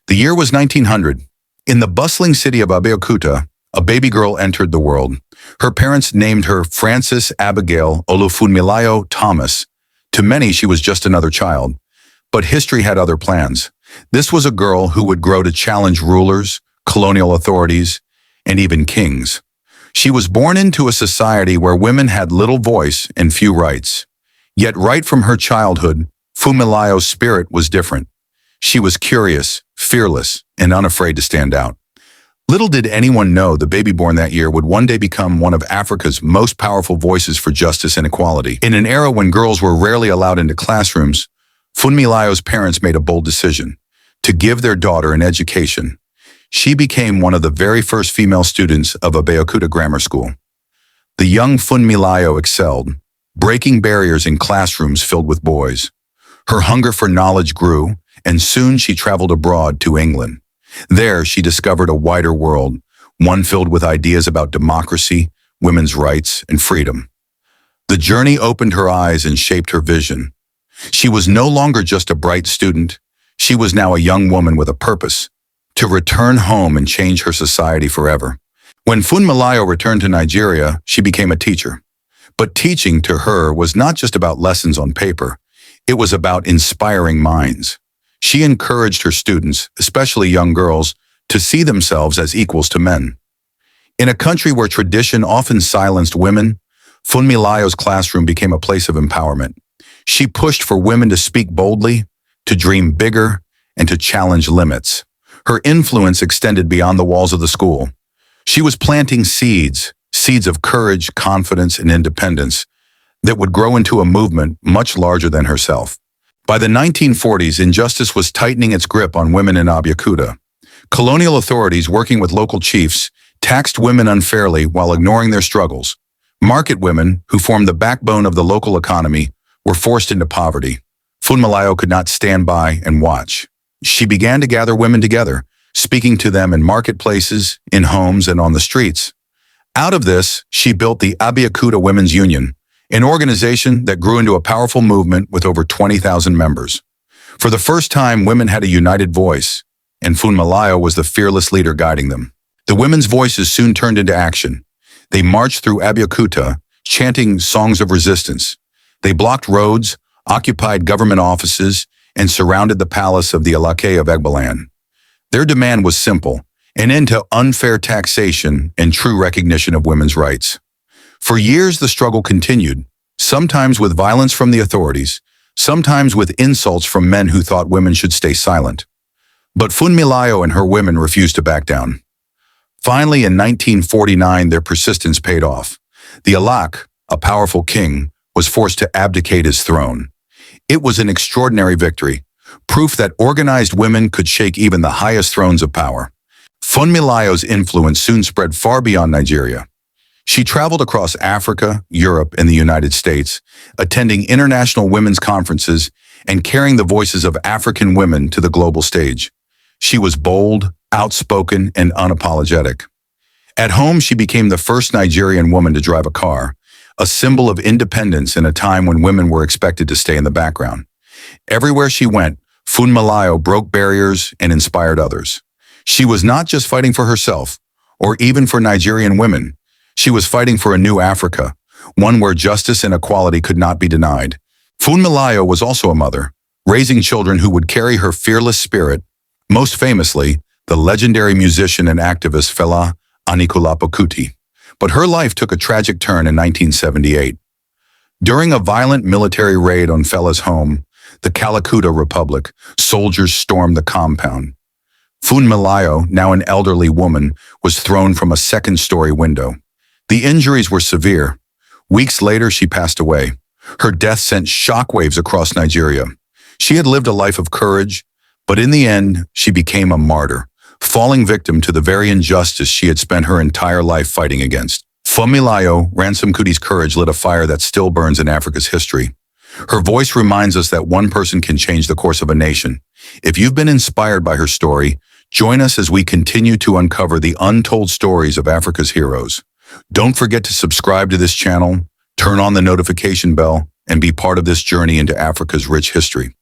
The year was 1900. In the bustling city of Abeokuta, a baby girl entered the world. Her parents named her Frances Abigail Funmilayo Thomas. To many, she was just another child. But history had other plans. This was a girl who would grow to challenge rulers, colonial authorities, and even kings. She was born into a society where women had little voice and few rights. Yet right from her childhood, Funmilayo's spirit was different. She was curious, fearless, and unafraid to stand out. Little did anyone know the baby born that year would one day become one of Africa's most powerful voices for justice and equality. In an era when girls were rarely allowed into classrooms, Funmilayo's parents made a bold decision to give their daughter an education. She became one of the very first female students of Abeokuta Grammar School. The young Funmilayo excelled, breaking barriers in classrooms filled with boys. Her hunger for knowledge grew, and soon she traveled abroad to England. There, she discovered a wider world, one filled with ideas about democracy, women's rights, and freedom. The journey opened her eyes and shaped her vision. She was no longer just a bright student. She was now a young woman with a purpose, to return home and change her society forever. When Funmilayo returned to Nigeria, she became a teacher. But teaching to her was not just about lessons on paper. It was about inspiring minds. She encouraged her students, especially young girls, to see themselves as equals to men. In a country where tradition often silenced women, Funmilayo's classroom became a place of empowerment. She pushed for women to speak boldly, to dream bigger, and to challenge limits. Her influence extended beyond the walls of the school. She was planting seeds of courage, confidence, and independence that would grow into a movement much larger than herself. By the 1940s, injustice was tightening its grip on women in Abeokuta. Colonial authorities, working with local chiefs, taxed women unfairly while ignoring their struggles. Market women, who formed the backbone of the local economy, were forced into poverty. Funmilayo could not stand by and watch. She began to gather women together, speaking to them in marketplaces, in homes, and on the streets. Out of this, she built the Abeokuta Women's Union, an organization that grew into a powerful movement with over 20,000 members. For the first time, women had a united voice, and Funmilayo was the fearless leader guiding them. The women's voices soon turned into action. They marched through Abeokuta, chanting songs of resistance. They blocked roads, occupied government offices, and surrounded the palace of the Alake of Egbalan. Their demand was simple: an end to unfair taxation and true recognition of women's rights. For years, the struggle continued, sometimes with violence from the authorities, sometimes with insults from men who thought women should stay silent. But Funmilayo and her women refused to back down. Finally, in 1949, their persistence paid off. The Alak, a powerful king, was forced to abdicate his throne. It was an extraordinary victory, proof that organized women could shake even the highest thrones of power. Funmilayo's influence soon spread far beyond Nigeria. She traveled across Africa, Europe, and the United States, attending international women's conferences and carrying the voices of African women to the global stage. She was bold, outspoken, and unapologetic. At home, she became the first Nigerian woman to drive a car, a symbol of independence in a time when women were expected to stay in the background. Everywhere she went, Funmilayo broke barriers and inspired others. She was not just fighting for herself, or even for Nigerian women. She was fighting for a new Africa, one where justice and equality could not be denied. Funmilayo was also a mother, raising children who would carry her fearless spirit. Most famously, the legendary musician and activist Fela Kuti. But her life took a tragic turn in 1978. During a violent military raid on Fela's home, the Calcutta Republic, soldiers stormed the compound. Funmilayo, now an elderly woman, was thrown from a second-story window. The injuries were severe. Weeks later, she passed away. Her death sent shockwaves across Nigeria. She had lived a life of courage, but in the end, she became a martyr, falling victim to the very injustice she had spent her entire life fighting against. Funmilayo Ransome-Kuti's courage lit a fire that still burns in Africa's history. Her voice reminds us that one person can change the course of a nation. If you've been inspired by her story, join us as we continue to uncover the untold stories of Africa's heroes. Don't forget to subscribe to this channel, turn on the notification bell, and be part of this journey into Africa's rich history.